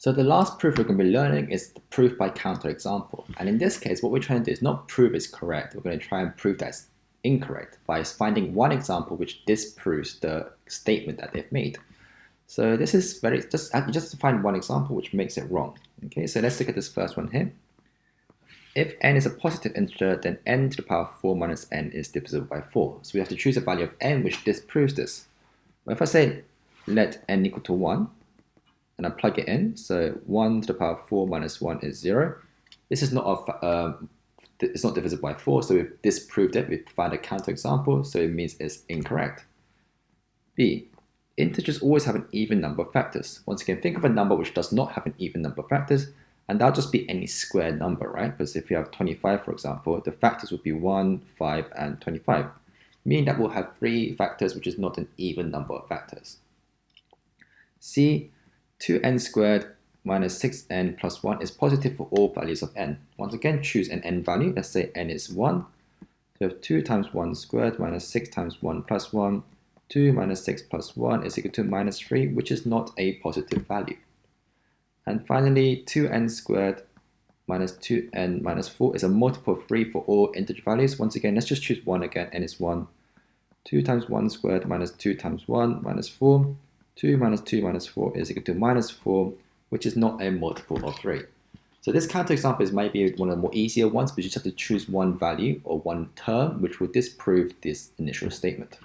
So the last proof we're going to be learning is the proof by counterexample. And in this case, what we're trying to do is not prove it's correct. We're going to try and prove that it's incorrect by finding one example which disproves the statement that they've made. So this is just to find one example which makes it wrong. Okay, so let's look at this first one here. If n is a positive integer, then n to the power 4 minus n is divisible by 4. So we have to choose a value of n which disproves this. Well, if I say let n equal to 1, and I plug it in, so 1 to the power 4 minus 1 is 0. This is it's not divisible by 4, so we've disproved it. We've found a counterexample, so it means it's incorrect. B, integers always have an even number of factors. Once again, think of a number which does not have an even number of factors, and that'll just be any square number, right? Because if you have 25, for example, the factors would be 1, 5, and 25, meaning that we'll have 3 factors, which is not an even number of factors. C, 2n squared minus 6n plus 1 is positive for all values of n. Once again, choose an n value. Let's say n is 1. So we have 2 times 1 squared minus 6 times 1 plus 1. 2 minus 6 plus 1 is equal to minus 3, which is not a positive value. And finally, 2n squared minus 2n minus 4 is a multiple of 3 for all integer values. Once again, let's just choose 1 again. n is 1. 2 times 1 squared minus 2 times 1 minus 4. 2 minus 2 minus 4 is equal to minus 4, which is not a multiple of 3. So this counterexample is maybe one of the more easier ones, but you just have to choose one value or one term which will disprove this initial statement.